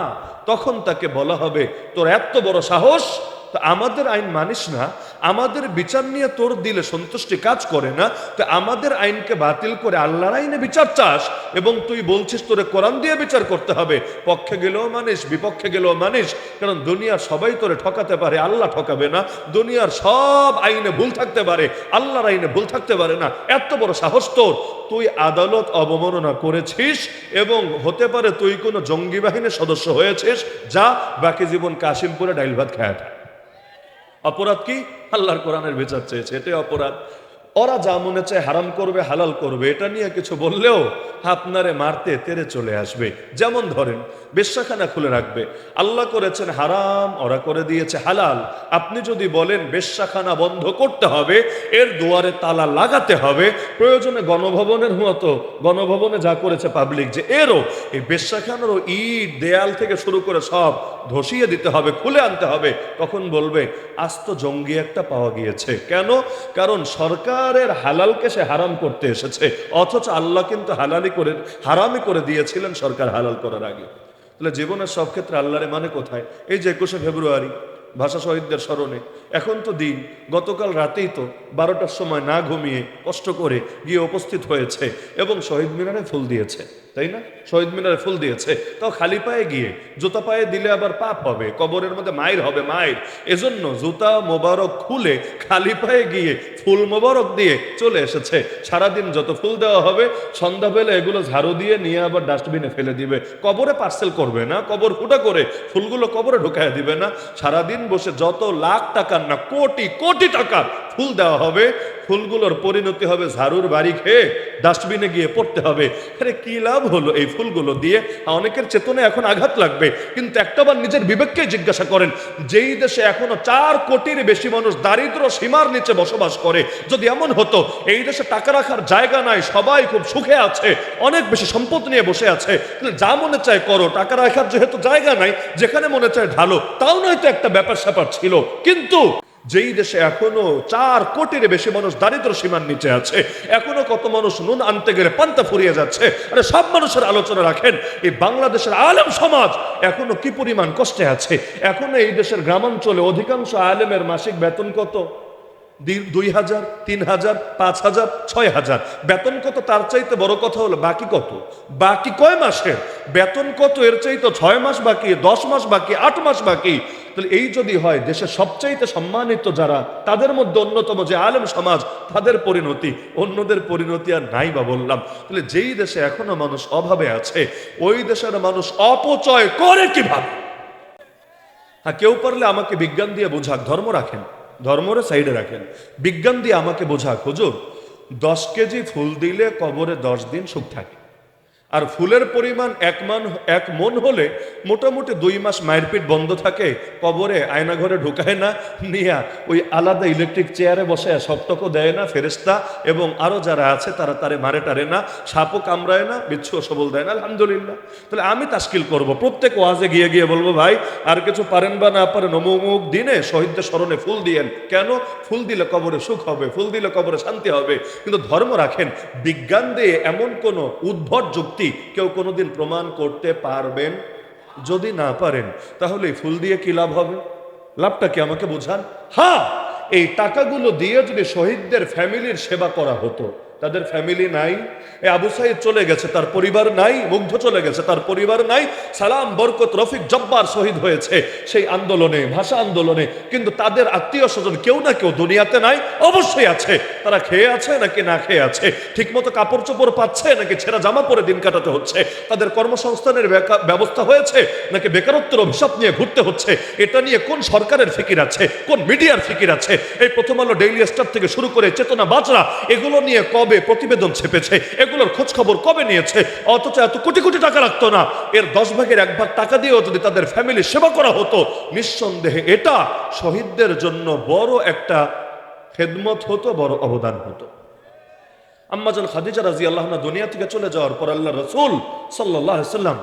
তখন তাকে বলা হবে, তোর এত বড় সাহস, তো আমাদের আইন মানিস না, আমাদের বিচার নিয়ে তোর দিলে সন্তুষ্টি কাজ করে না, তো আমাদের আইনকে বাতিল করে আল্লাহর আইনে বিচার চাস, এবং তুই বলছিস তোরে কোরআন দিয়ে বিচার করতে হবে। পক্ষে গেলেও মানিস, বিপক্ষে গেলেও মানিস, কারণ দুনিয়ার সবাই তোরে ঠকাতে পারে, আল্লাহ ঠকাবে না। দুনিয়ার সব আইনে ভুল থাকতে পারে, আল্লাহর আইনে ভুল থাকতে পারে না। এত বড় সাহস তোর, তুই আদালত অবমাননা করেছিস, এবং হতে পারে তুই কোনো জঙ্গি বাহিনীর সদস্য হয়েছিস, যা বাকি জীবন কাশিমপুরে ডাইল ভাত খায়। অপরাধ কি? আল্লাহর কোরআনের বিচার চেয়েছে, এটাই অপরাধ। ওরা যা মনে চায় হারাম করবে হালাল করবে, এটা নিয়ে কিছু বললেও আপনারে মারতে তেরে চলে আসবে। যেমন ধরেন বেশ্যাখানা খুলে রাখবে, আল্লাহ করেছেন হারাম, ওরা করে দিয়েছে হালাল। আপনি যদি বলেন বেশ্যাখানা বন্ধ করতে হবে, এর দুয়ারে তালা লাগাতে হবে, প্রয়োজনে গণভবনের মতো গণভবনে যা করেছে পাবলিক, যে এরও এই বেশ্যাখানারও ইট দেয়াল থেকে শুরু করে সব ধসিয়ে দিতে হবে, খুলে আনতে হবে, তখন বলবে আস্ত জঙ্গি একটা পাওয়া গিয়েছে। কেন? কারণ সরকারের হালালকে সে হারাম করতে এসেছে, অথচ আল্লাহ কিন্তু হারামি করে দিয়েছিলেন সরকার হালাল করার আগে। তাহলে জীবনের সব ক্ষেত্রে আল্লাহরে মানে কোথায়? এই যে 21শে ফেব্রুয়ারি ভাষা শহীদদের স্মরণে, এখন তো দিন, গতকাল রাতেই তো 12টার সময় না ঘুমিয়ে কষ্ট করে গিয়ে উপস্থিত হয়েছে এবং শহীদ মিনারে ফুল দিয়েছে, তাই না? শহীদ মিনারে ফুল দিয়েছে, তাও খালি পায়ে গিয়ে। জুতা পায়ে দিলে আবার পাপ হবে, কবরের মধ্যে মাইর হবে, মাইর। এজন্য জুতা মোবারক খুলে খালি পায়ে গিয়ে ফুল মোবারক দিয়ে চলে এসেছে। সারাদিন যত ফুল দেওয়া হবে, সন্ধ্যাবেলা এগুলো ঝাড়ু দিয়ে নিয়ে আবার ডাস্টবিনে ফেলে দিবে। কবরে পার্সেল করবে না, কবর ফুটা করে ফুলগুলো কবরে ঢুকায় দিবে না। সারাদিন বসে যত লাখ টাকার না কোটি কোটি টাকার ফুল দেওয়া হবে, ফুলগুলোর পরিণতি হবে ঝাড়ুর বাড়ি খেয়ে ডাস্টবিনে গিয়ে পড়তে হবে। আরে কি লাভ হলো এই ফুলগুলো দিয়ে? অনেকের চেতনে এখন আঘাত লাগবে, কিন্তু একটাবার নিজের বিবেককে জিজ্ঞাসা করেন, যেই দেশে এখনো 4 কোটির বেশি মানুষ দারিদ্র সীমার নিচে বসবাস করে, যদি এমন হতো এই দেশে টাকা রাখার জায়গা নাই, সবাই খুব সুখে আছে, অনেক বেশি সম্পদ নিয়ে বসে আছে, যা মনে চায় করো, টাকা রাখার যেহেতু জায়গা নাই, যেখানে মনে চায় ঢালো, তাও নয়তো একটা ব্যাপার স্যাপার ছিল। কিন্তু যেই দেশে এখনো 4 কোটির বেশি মানুষ দারিদ্র সীমার নিচে আছে, এখনো কত মানুষ নুন আনতে গেলে পান্তা ফুরিয়ে যাচ্ছে, আরে সব মানুষের আলোচনা রাখেন, এই বাংলাদেশের আলেম সমাজ এখনো কি পরিমাণ কষ্টে আছে। এখনো এই দেশের গ্রামাঞ্চলে অধিকাংশ আলেমের মাসিক বেতন কত? 2,000, 3,000, 5,000, 6,000 বেতন কত? তার চাইতে বড় কথা হলো বাকি কত, বাকি কয় মাসের বেতন কত, এর চাইতে 6 মাস বাকি, 10 মাস বাকি, 8 মাস বাকি। তাহলে এই যদি হয়, দেশের সবচাইতে সম্মানিত যারা, তাদের মধ্যে অন্যতম যে আলেম সমাজ, তাদের পরিণতি, অন্যদের পরিণতি আর নাই বা বললাম। তাহলে যেই দেশে এখনো মানুষ অভাবে আছে, ওই দেশের মানুষ অপচয় করে কিভাবে? হ্যাঁ, কেউ পারলে আমাকে বিজ্ঞান দিয়ে বোঝাক, ধর্ম রাখেন, ধর্মরে সাইডে রাখেন, বিজ্ঞান দিয়ে আমাকে বোঝাক, হুজুর 10 কেজি ফুল দিলে কবরে 10 দিন সুখ থাকে, আর ফুলের পরিমাণ 1 মন হলে মোটামুটি 2 মাস মায়ের পিঠ বন্ধ থাকে, কবরে আয়না ঘরে ঢুকায় না, নিয়া ওই আলাদা ইলেকট্রিক চেয়ারে বসে সবটুকু দেয় না ফেরেশতা, এবং আরো যারা আছে তারা তারে মারে টারে না, সাপও কামড়ায় না, বিচ্ছু সবল দেয় না, আলহামদুলিল্লাহ। তাহলে আমি তাশকিল করব, প্রত্যেক ওয়াজে গিয়ে গিয়ে বলবো, ভাই আর কিছু পারেন বা না পারেন, অমুক দিনে শহীদদের স্মরণে ফুল দিয়েন। কেন? ফুল দিলে কবরে সুখ হবে, ফুল দিলে কবরে শান্তি হবে। কিন্তু ধর্ম রাখেন, বিজ্ঞান দিয়ে এমন কোন উদ্ভট যুক্তি কেউ কোনোদিন প্রমাণ করতে পারবেন? যদি না পারেন, তাহলে ফুল দিয়ে কি লাভ হবে? লাভটা কি আমাকে বোঝান। হ্যাঁ, এই টাকাগুলো দিয়ে যদি শহীদদের ফ্যামিলির সেবা করা হতো, তাদের ফ্যামিলি নাই, এই আবু সাইদ চলে গেছে, তার পরিবার নাই, মুগ্ধ চলে গেছে, তার পরিবার নাই, সালাম, বরকত, রফিক, জব্বার শহীদ হয়েছে সেই আন্দোলনে, ভাষা আন্দোলনে, কিন্তু তাদের আত্মীয় স্বজন কেউ না কেউ দুনিয়াতে নাই, অবশ্যই আছে। তারা খেয়ে আছে নাকি না খেয়ে আছে, ঠিকমতো কাপড় চোপড় পাচ্ছে নাকি ছেঁড়া জামা পরে দিন কাটাতে হচ্ছে, তাদের কর্মসংস্থানের ব্যবস্থা হয়েছে নাকি বেকারত্বের অভিশাপ নিয়ে ঘুরতে হচ্ছে, এটা নিয়ে কোন সরকারের ফিকির আছে, কোন মিডিয়ার ফিকির আছে? এই প্রথম আলো, ডেইলি স্টার থেকে শুরু করে চেতনা বাজরা, এগুলো নিয়ে কবে প্রতিবেদন ছেপেছে, এগুলোর খোঁজ খবর কবে নিয়েছে? অথচ এত কোটি কোটি টাকা রাখতো না, এর 10 ভাগের 1 ভাগ টাকা দিয়েও যদি তাদের ফ্যামিলি সেবা করা হতো, নিঃসন্দেহে এটা শহীদদের জন্য বড় একটা খেদমত হতো, বড় অবদান হতো। আম্মাজান খাদিজা রাদিয়াল্লাহু আনহা দুনিয়া থেকে চলে যাওয়ার পর আল্লাহ রাসূল সাল্লাল্লাহু আলাইহি সাল্লাম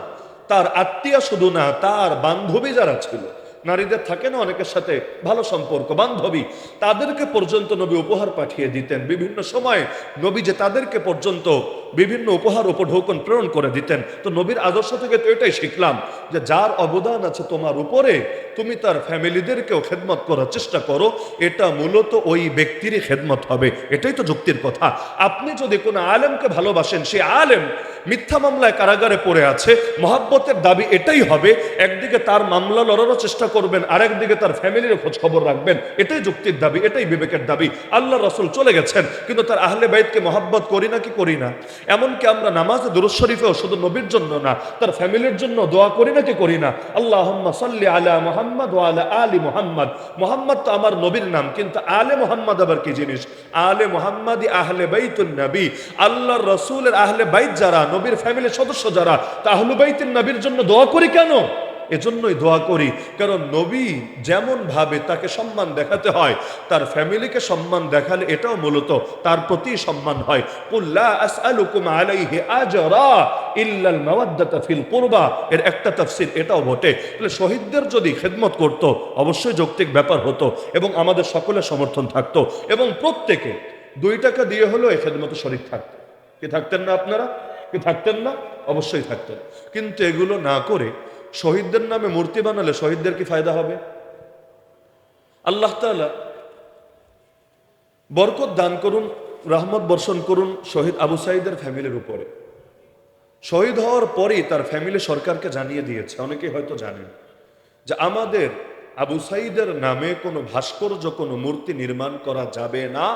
তার আত্মীয় শুধু না, তার বান্ধবী যারা ছিল, নারীদের থাকে না অনেকের সাথে ভালো সম্পর্ক, বান্ধবী, তাদেরকে পর্যন্ত নবী উপহার পাঠিয়ে দিতেন। বিভিন্ন সময় নবী যে তাদেরকে পর্যন্ত বিভিন্ন উপহার উপঢৌকন প্রেরণ করে দিতেন। তো নবীর আদর্শ থেকে তো এটাই শিখলাম যে যার অবদান আছে তোমার উপরে, তুমি তার ফ্যামিলিদেরকেও খেদমত করার চেষ্টা করো, এটা মূলত ওই ব্যক্তিরই খেদমত হবে। এটাই তো যুক্তির কথা। আপনি যদি কোনো আলেমকে ভালোবাসেন, সেই আলেম মিথ্যা মামলায় কারাগারে পড়ে আছে, মহাব্বতের দাবি এটাই হবে, একদিকে তার মামলা লড়ারও চেষ্টা করবেন, আরেকদিকে তার ফ্যামিলির খোঁজ খবর রাখবেন। এটাই যুক্তির দাবি, এটাই বিবেকের দাবি। আল্লাহ রাসূল চলে গেছেন, কিন্তু তার আহলে বাইতকে মহাব্বত করি না কি করি না? এমনকি আমরা নামাজে দুরূদ শরীফেও শুধু নবীর জন্য না, তার ফ্যামিলির জন্য দোয়া করি নাকি করি না? আল্লাহুম্মা সাল্লি আলা মুহাম্মাদ ওয়া আলা আলি মুহাম্মাদ। মুহাম্মদ তো আমার নবীর নাম, কিন্তু আলে মুহাম্মাদ আবার কি জিনিস? আলে মুহাম্মাদি আহলে বাইতুন নবী, আল্লাহর রাসূলের আহলে বাইত যারা, নবীর ফ্যামিলির সদস্য যারা, তা আহলে বাইতুন নবীর জন্য দোয়া করি কেন? এজন্যই দোয়া করি কারণ নবী যেমন ভাবে তাকে সম্মান দেখাতে হয়, তার ফ্যামিলিকে সম্মান দেখালে এটাও মূলত তার প্রতি সম্মান হয়। কুল লা আসআলুকুম আলাইহি আজরা ইল্লাল মাওয়াদ্দাতা ফিল কুরবা, এর একটা তাফসীর এটাও বটে। তাহলে শহীদদের যদি খেদমত করত অবশ্যই যৌক্তিক ব্যাপার হতো এবং আমাদের সকলের সমর্থন থাকতো এবং প্রত্যেকে 2 টাকা দিয়ে হলেও এই খেদমতে শরীক থাকতো। কি থাকতেন না আপনারা? কি থাকতেন না? অবশ্যই থাকতেন। কিন্তু এগুলো না করে শহীদদের নামে মূর্তি বানালে শহীদদের কি ফায়দা হবে? আল্লাহ তাআলা বরকত দান করুন, রহমত বর্ষণ করুন শহীদ আবু সাঈদের ফ্যামিলির উপরে। শহীদ হওয়ার পরেই তার ফ্যামিলি সরকারকে জানিয়ে দিয়েছে, অনেকেই হয়তো জানেন, যে আমাদের আবু সাঈদের নামে কোনো ভাস্কর্য, কোনো মূর্তি নির্মাণ করা যাবে না,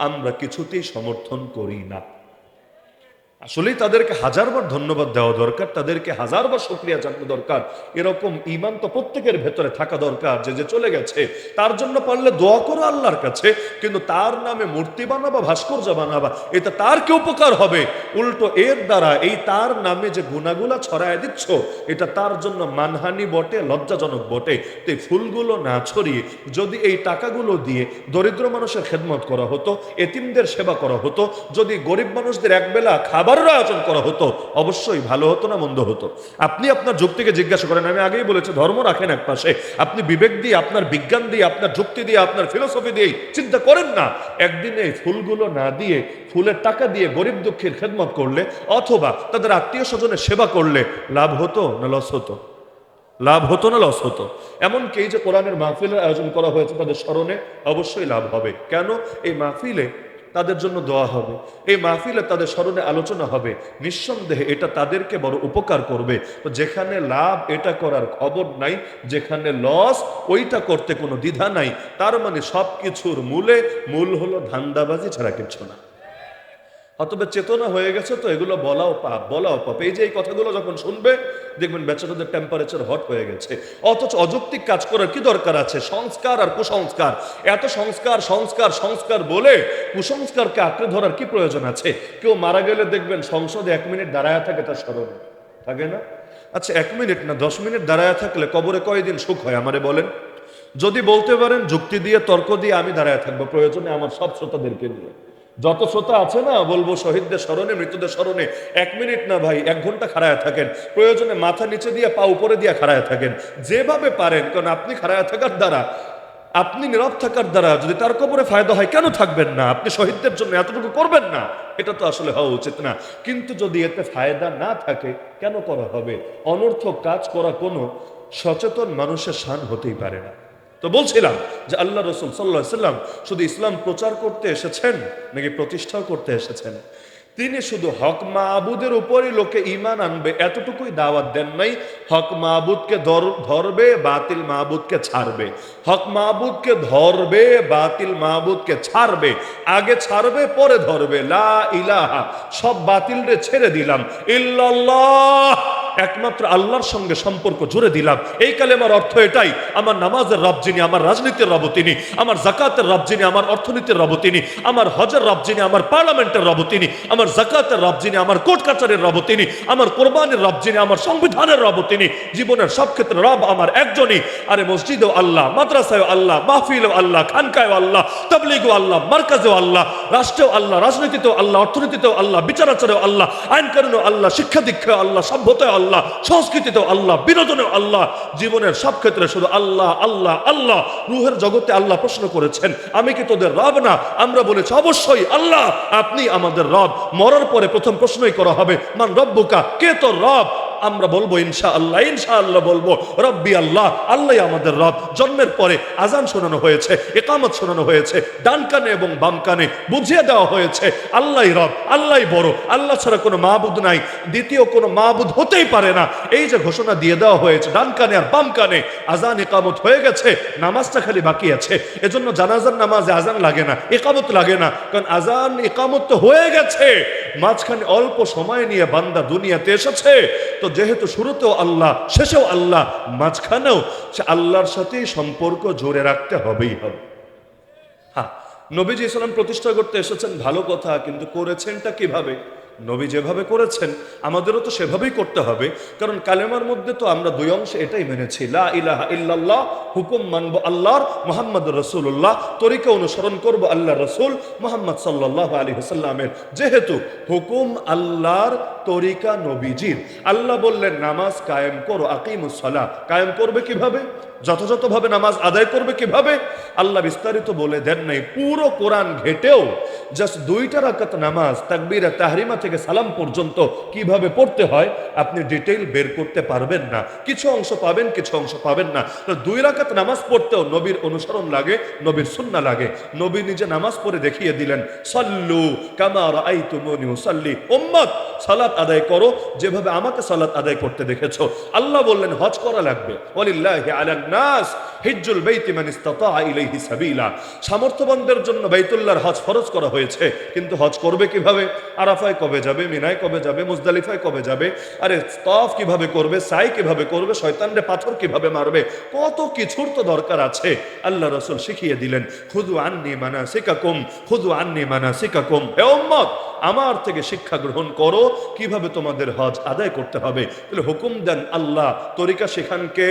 আমরা কিছুতেই সমর্থন করি না। আসলেই তাদেরকে হাজারবার ধন্যবাদ দেওয়া দরকার, তাদেরকে হাজারবার শুকরিয়া জানানো দরকার। এরকম ঈমান তো প্রত্যেকের ভেতরে থাকা দরকার, যে যে চলে গেছে তার জন্য পারলে দোয়া করো আল্লাহর কাছে, কিন্তু তার নামে মূর্তি বানাবা, ভাস্কর্য বানাবা, এটা তার কি উপকার হবে? উল্টো এর দ্বারা এই তার নামে যে গুনাহগুলো ছড়ায় দিচ্ছ, এটা তার জন্য মানহানি বটে, লজ্জাজনক বটে। তো এই ফুলগুলো না ছড়িয়ে যদি এই টাকাগুলো দিয়ে দরিদ্র মানুষের খেদমত করা হতো, এতিমদের সেবা করা হতো, যদি গরিব মানুষদের একবেলা খাবারের আয়োজন করা হতো, অবশ্যই ভালো হতো না মন্দ হতো? আপনি আপনার যুক্তিকে জিজ্ঞাসা করেন। আমি আগেই বলেছি, ধর্ম রাখেন এক পাশে, আপনি বিবেক দিয়ে, আপনার বিজ্ঞান দিয়ে, আপনার যুক্তি দিয়ে, আপনার ফিলোসফি দিয়ে চিন্তা করেন না, একদিনে ফুলগুলো না দিয়ে ফুলের টাকা দিয়ে গরিব দুঃখীর খেদমত করলে অথবা তাদের আত্মীয় স্বজনের সেবা করলে লাভ হতো না লস হতো? লাভ হতো না লস হতো? এমনকি এই যে কোরআনের মাহফিলের আয়োজন করা হয়েছে তাদের স্মরণে, অবশ্যই লাভ হবে। কেন? এই মাহফিলে তাদের জন্য দোয়া হবে, এই মাহফিলে তাদের স্মরণে আলোচনা হবে, নিঃসন্দেহে এটা তাদেরকে বড় উপকার করবে। তো যেখানে লাভ এটা করার খবর নাই, যেখানে লস ওইটা করতে কোনো দ্বিধা নাই, তার মানে সব কিছুর মূল হলো ধান্দাবাজি ছাড়া কিছু না। অতএব চেতনা হয়ে গেছে তো এগুলো বলাও পাপ, বলাও পাপ। এই যে এই কথাগুলো যখন শুনবে দেখবেন বেচারাদের টেম্পারেচার হট হয়ে গেছে। অথচ অযৌক্তিক কাজ করার কি দরকার আছে? সংস্কার আর কুসংস্কার, এত সংস্কার সংস্কার সংস্কার বলে কুসংস্কারকে আঁকড়ে ধরার কি প্রয়োজন আছে? কেউ মারা গেলে দেখবেন সংসদে 1 মিনিট দাঁড়ায় থাকে, তার স্মরণে থাকে না? আচ্ছা 1 মিনিট না 10 মিনিট দাঁড়ায় থাকলে কবরে কয়দিন সুখ হয় আমারে বলেন? যদি বলতে পারেন যুক্তি দিয়ে, তর্ক দিয়ে, আমি দাঁড়ায় থাকবো প্রয়োজনে আমার সব শ্রোতাদেরকে নিয়ে, যত শ্রোতা আছে না, বলবো শহীদদের স্মরণে, মৃতদের স্মরণে 1 মিনিট না ভাই 1 ঘন্টা খাড়ায় থাকেন, প্রয়োজনে মাথা নিচে দিয়ে পা উপরে দিয়ে খাড়ায় থাকেন, যেভাবে পারেন। কারণ আপনি খাড়ায় থাকার দ্বারা, আপনি নীরব থাকার দ্বারা যদি তার কবরে ফায়দা হয়, কেন থাকবেন না? আপনি শহীদদের জন্য এতটুকু করবেন না? এটা তো আসলে হওয়া উচিত না। কিন্তু যদি এতে ফায়দা না থাকে, কেন করা হবে? অনর্থক কাজ করা কোনো সচেতন মানুষের শান হতেই পারে না। তো বলছিলাম যে আল্লাহ রসুল সাল্লাল্লাহু আলাইহি ওয়াসাল্লাম শুধু ইসলাম প্রচার করতে এসেছেন নাকি প্রতিষ্ঠাও করতে এসেছেন? তিনি শুধু হক মাবুদের উপরই লোকে ঈমান আনবে এতটুকুই দাওয়াত দেন নাই। হক মাবুদকে ধরবে, বাতিল মাবুদকে ছাড়বে। হক মাবুদকে ধরবে, বাতিল মাবুদকে ছাড়বে। আগে ছাড়বে পরে ধরবে। লা ইলাহা, সব বাতিলরে ছেড়ে দিলাম, ইল্লাল্লাহ, একমাত্র আল্লাহর সঙ্গে সম্পর্ক জুড়ে দিলাম। এই কালেমার অর্থ এটাই, আমার নামাজের রব যিনি, আমার রাজনীতির রব তিনি, আমার যাকাতের রব যিনি, আমার অর্থনীতির রব তিনি, আমার হজের রব যিনি, আমার পার্লামেন্টের রব তিনি, আমার যাকাতের রব যিনি, আমার কোর্ট কাচারের রব তিনি, আমার কোরবানির রব যিনি, আমার সংবিধানের রব তিনি। জীবনের সব ক্ষেত্রে রব আমার একজনই। আরে মসজিদেও আল্লাহ, মাদ্রাসায়ও আল্লাহ, মাহফিলেও আল্লাহ, খানকায়ও আল্লাহ, তাবলীগেও আল্লাহ, মার্কাজেও আল্লাহ, রাষ্ট্রেও আল্লাহ, রাজনীতিতেও আল্লাহ, অর্থনীতিতেও আল্লাহ, বিচার আচারেও আল্লাহ, আইন কানুনেও আল্লাহ, শিক্ষা দীক্ষায় আল্লাহ, সভ্যতায় আল্লাহ, সংস্কৃতিতেও আল্লাহ, বিনোদনেও আল্লাহ। জীবনের সব ক্ষেত্রে শুধু আল্লাহ আল্লাহ আল্লাহ। রুহের জগতে আল্লাহ প্রশ্ন করেছেন, আমি কি তোদের রব না? আমরা বলেছি অবশ্যই আল্লাহ, আপনি আমাদের রব। মরার পরে প্রথম প্রশ্নই করা হবে, মান রব্বুকা, কে তোর রব? আমরা বলবো ইনশাআল্লাহ, ইনশাআল্লাহ বলবো রব্বি আল্লাহ, আল্লাহ আমাদের রব। জন্মের পরে আজান শোনানো হয়েছে, ইকামত শোনানো হয়েছে, ডান কানে এবং বাম কানে বুঝিয়ে দেওয়া হয়েছে আল্লাহই রব, আল্লাহই বড়, আল্লাহ ছাড়া কোনো মাবুদ নাই, দ্বিতীয় কোনো মাবুদ হতেই পারে না। এই যে ঘোষণা দিয়ে দেওয়া হয়েছে ডান কানে আর বাম কানে, আজান ইকামত হয়ে গেছে, নামাজটা খালি বাকি আছে। এজন্য জানাজার নামাজে আজান লাগে না, ইকামত লাগে না, কারণ আজান ইকামত তো হয়ে গেছে। মাঝখানে অল্প সময় নিয়ে বান্দা দুনিয়াতে এসেছে, তো যেহেতু শুরুতেও আল্লাহ শেষেও আল্লাহ, মাঝখানেও সে আল্লাহর সাথেই সম্পর্ক জোরে রাখতে হবেই হবে। হ্যাঁ, নবীজি ইসলাম প্রতিষ্ঠা করতে এসেছেন ভালো কথা, কিন্তু করেছেনটা কিভাবে? নবী যেভাবে করেছেন আমাদেরও তো সেভাবেই করতে হবে। কারণ কালেমার মধ্যে তো আমরা দুই অংশে এটাই মেনেছি, লা ইলাহা ইল্লাল্লাহ, হুকুম মানব আল্লাহর, মুহাম্মদুর রাসূলুল্লাহ, তরিকা অনুসরণ করব আল্লাহর রাসূল মুহাম্মদ সাল্লাল্লাহু আলাইহি ওয়াসাল্লামের। যেহেতু হুকুম আল্লাহর, তরিকা নবীজির। আল্লাহ বললেন নামাজ কায়েম করো, আকিমুস সালাহ, কায়েম করবে কিভাবে? যথাযথভাবে নামাজ আদায় করবে কিভাবে? আল্লাহ বিস্তারিত বলে দেন নাই। পুরো কোরআন ঘেটেও জাস্ট 2টা রাকাত নামাজ তাকবীরা তাহরিমা থেকে সালাম পর্যন্ত কিভাবে পড়তে হয় আপনি ডিটেইল বের করতে পারবেন না। কিছু অংশ পাবেন, কিছু অংশ পাবেন না। তো 2 রাকাত নামাজ পড়তেও নবীর অনুসরণ লাগে, নবীর সুন্নাহ লাগে। নবী নিজে নামাজ পড়ে দেখিয়ে দিলেন, সাল্লু কামা রাআইতুমুনি উসাল্লি, উম্মত সালাত আদায় করো যেভাবে আমাকে সালাত আদায় করতে দেখেছো। আল্লাহ বললেন হজ করা লাগবে, ওয়ালিল্লাহি আলান নাস হিজ্জুল বাইতি মান ইসতাতা ইলাইহি সাবিলা, সামর্থ্যবানদের জন্য বাইতুল্লাহর হজ ফরজ করা হয়েছে। কিন্তু হজ করবে কিভাবে? আরাফায় কবে যাবে, মিনায় কবে যাবে, মুজদালিফায় কবে যাবে, আরে তাওয়াফ কিভাবে করবে, সাই কিভাবে করবে, শয়তানরে পাথর কিভাবে মারবে, কত কিছুর তো দরকার আছে। আল্লাহ রাসূল শিখিয়ে দিলেন, খুযু আন্নী মানাসিকাকুম, খুযু আন্নী মানাসিকাকুম, হে উম্মত আমার থেকে শিক্ষা গ্রহণ করো কিভাবে তোমাদের হজ আদায় করতে হবে। তাহলে হুকুম দেন আল্লাহ, তরিকা শেখান কে?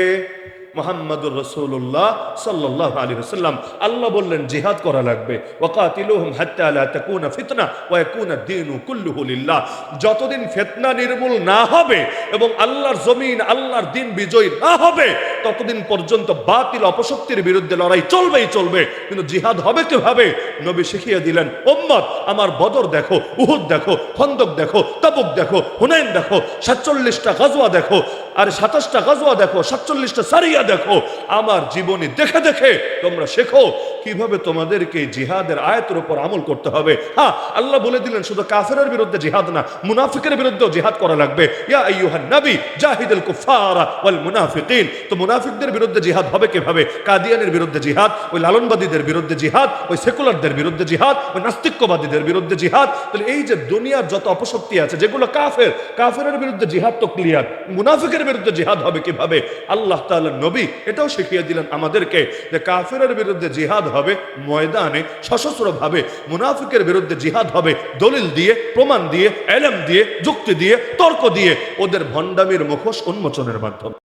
মুহাম্মদুর রাসূলুল্লাহ সাল্লাল্লাহু আলাইহি ওয়াসাল্লাম। আল্লাহ বললেন জিহাদ করা লাগবে, ওয়াকাতিলুহুম হাত্তা লা তাকুনা ফিতনা ওয়া ইয়াকুনা দ্বীনু কুল্লুহু লিল্লাহ। যতদিন ফিতনা নির্মূল না হবে এবং আল্লাহর জমিন, আল্লাহর দ্বীন বিজয়ী না হবে, ততদিন পর্যন্ত বাতিল অপশক্তির বিরুদ্ধে লড়াই চলবেই চলবে। কিন্তু জিহাদ হবে কিভাবে? নবী শিখিয়ে দিলেন, উম্মত আমার বদর দেখো, উহুদ দেখো, খন্দক দেখো, তাবুক দেখো, হুনাইন দেখো, 47টা গাজওয়া দেখো, আর 27টা গাজওয়া দেখো, 47টা সারিয়া দেখো। আমার জীবনী দেখে দেখে তোমরা শেখো কিভাবে তোমাদেরকে জিহাদের আয়াতের উপর আমল করতে হবে। হ্যাঁ, আল্লাহ বলে দিলেন শুধু কাফেরের বিরুদ্ধে জিহাদ না, মুনাফিকের বিরুদ্ধেও জিহাদ করা লাগবে। ইয়া আইয়ুহান নবী জাহিদুল কুফারা ওয়াল মুনাফিকিন। তো মুনাফিকদের বিরুদ্ধে জিহাদ হবে কিভাবে? কাদিয়ানের বিরুদ্ধে জিহাদ, ওই লালনবাদীদের বিরুদ্ধে জিহাদ, ওই সেকুলারদের বিরুদ্ধে জিহাদ, ওই নাস্তিক্যবাদীদের বিরুদ্ধে জিহাদ। তাহলে এই যে দুনিয়ার যত অপশক্তি আছে যেগুলো কাফের, কাফেরের বিরুদ্ধে জিহাদ তো ক্লিয়ার, মুনাফিকের বিরুদ্ধে জিহাদ হবে কিভাবে? আল্লাহ তাআলা নবী এটাও শিখিয়ে দিলেন আমাদেরকে যে কাফেরের বিরুদ্ধে জিহাদ হবে ময়দানে সশস্ত্রভাবে, মুনাফিকের বিরুদ্ধে জিহাদ হবে দলিল দিয়ে, প্রমাণ দিয়ে, ইলম দিয়ে, যুক্তি দিয়ে, তর্ক দিয়ে, ওদের ভণ্ডামির মুখোশ উন্মোচনের মাধ্যমে।